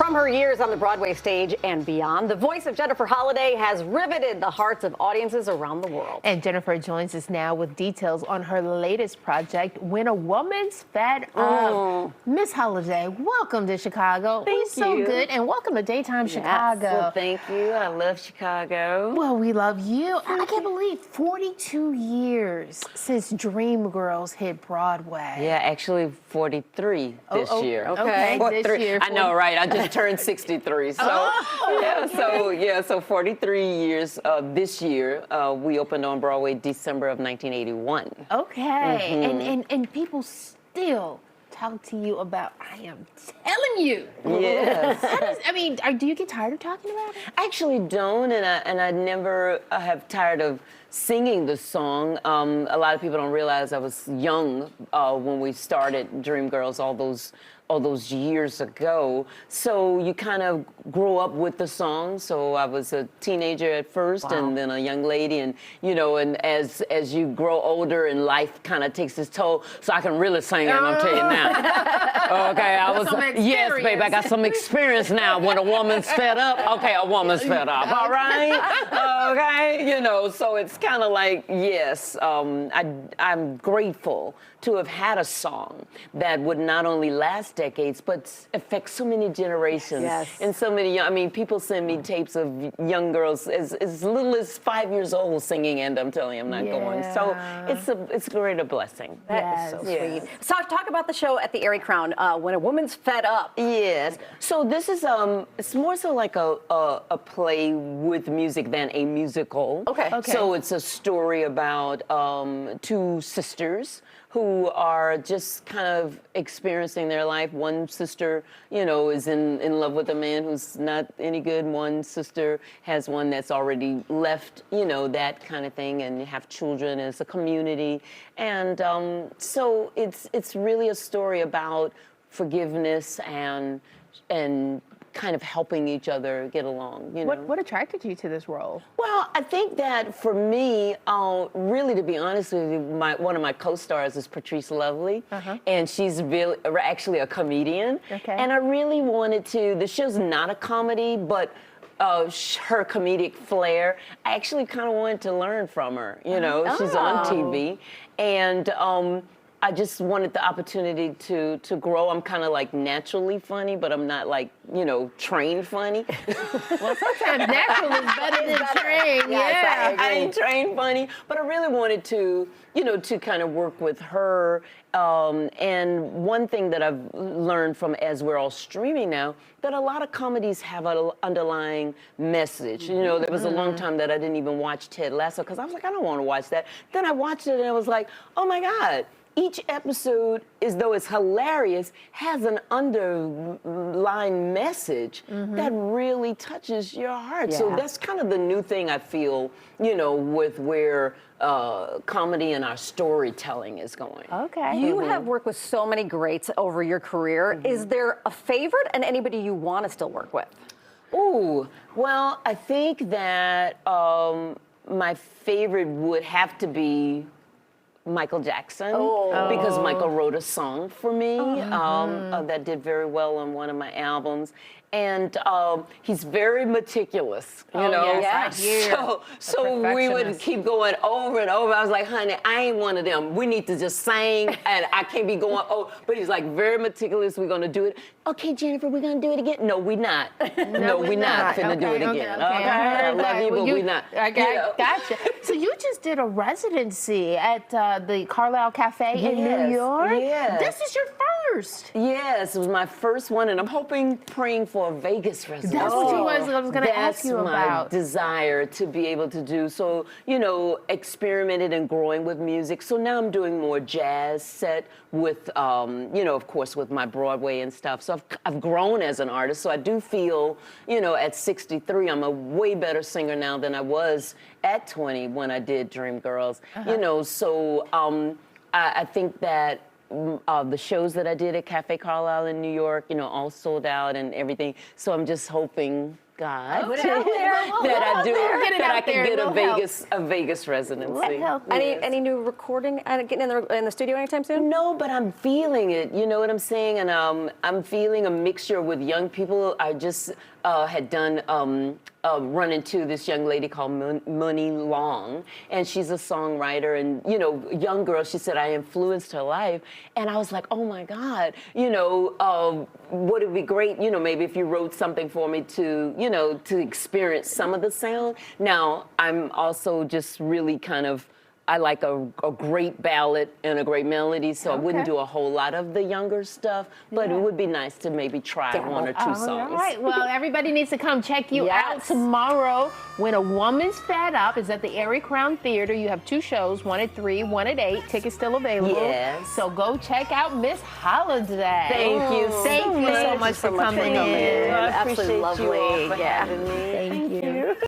From her years on the Broadway stage and beyond, the voice of Jennifer Holliday has riveted the hearts of audiences around the world. And Jennifer joins us now with details on her latest project, When a Woman's Fed Up. Miss Holliday, welcome to Chicago. Thank so you. good. And welcome to Daytime Chicago. Well, thank you. I love Chicago. Well, we love you. I can't believe 42 years since Dreamgirls hit Broadway. Yeah, actually 43 this year. Okay, this year. I know, right? I just turned 63. So, so 43 years this year. We opened on Broadway December of 1981. Okay. And people still talk to you about, I am telling you. Yes. Do you get tired of talking about it? I actually don't, and I never have tired of singing the song. A lot of people don't realize I was young when we started Dreamgirls all those years ago. So you kind of grow up with the song. So I was a teenager at first, and then a young lady, and and as you grow older and life kind of takes its toll, so I can really sing it, I'm telling you now. Okay, yes, babe, I got some experience now. When a woman's fed up, okay, a woman's fed up, all right? Okay, so it's kind of like, yes, I'm grateful to have had a song that would not only last decades, but affect so many generations. Yes. And so many, people send me tapes of young girls as little as 5 years old singing, and I'm telling you, I'm not going. So it's a great blessing. That is so Yes. sweet. So talk about the show at the Erie Crown, When a Woman's Fed Up. Yes. So this is it's more so like a play with music than a musical. Okay. So it's a story about two sisters who are just kind of experiencing their life. One sister, is in love with a man who's not any good. One sister has one that's already left, that kind of thing, and you have children, and it's a community. And so it's really a story about forgiveness and kind of helping each other get along. What attracted you to this role? Well, I think that for me, really, to be honest with you, one of my co-stars is Patrice Lovely, and she's actually a comedian. Okay. And I really wanted to. The show's not a comedy, but her comedic flair, I actually kind of wanted to learn from her. She's on TV, and I just wanted the opportunity to grow. I'm kind of like naturally funny, but I'm not like, trained funny. Well, sometimes natural is better than trained. Yes, I ain't trained funny, but I really wanted to, to kind of work with her. And one thing that I've learned from, as we're all streaming now, that a lot of comedies have an underlying message. There was a long time that I didn't even watch Ted Lasso because I was like, I don't want to watch that. Then I watched it and I was like, oh my God. Each episode, as though it's hilarious, has an underlying message that really touches your heart. Yeah. So that's kind of the new thing I feel, with where comedy and our storytelling is going. Okay. You have worked with so many greats over your career. Is there a favorite and anybody you want to still work with? Ooh, well, I think that my favorite would have to be Michael Jackson, because Michael wrote a song for me that did very well on one of my albums. And he's very meticulous, Yes, I hear. So we would keep going over and over. I was like, honey, I ain't one of them. We need to just sing, and I can't be going, but he's like very meticulous. We're gonna do it. Okay, Jennifer, we're gonna do it again. No, we not. No, we not finna do it again. Okay, I love you, but we not. Gotcha. So you just did a residency at the Carlisle Cafe in New York? Yes. This is your first. Yes, it was my first one, and I'm praying for a Vegas residency. That's what I was going to ask you about. That's my desire to be able to do. So, experimented and growing with music. So now I'm doing more jazz set with, of course, with my Broadway and stuff. So I've grown as an artist. So I do feel, at 63, I'm a way better singer now than I was at 20 when I did Dreamgirls. So I think that the shows that I did at Cafe Carlisle in New York, all sold out and everything. So I'm just hoping God Put it out there. that I do, Get it that I out can there. get It'll help. a Vegas residency. Let help. Any new recording getting in the studio anytime soon? No, but I'm feeling it. You know what I'm saying? And I'm feeling a mixture with young people. I just had done run into this young lady called Money Long, and she's a songwriter. And you know, young girl. She said I influenced her life, and I was like, oh my God. You know, would it be great? You know, maybe if you wrote something for me to, you know, to experience some of the sound. Now I'm also just really kind of. I like a great ballad and a great melody, so I wouldn't Okay. do a whole lot of the younger stuff, but it would be nice to maybe try one or two songs. All right. Well, everybody needs to come check you out Yes. tomorrow. When a Woman's Fed Up is at the Erie Crown Theater. You have 2 shows, one at 3, one at 8. Tickets still available. Yes. So go check out Miss Holiday. Thank you so Thank you so much. much for so much for coming coming in. in. I Absolutely appreciate you all lovely. for Yeah. having me. Thank you.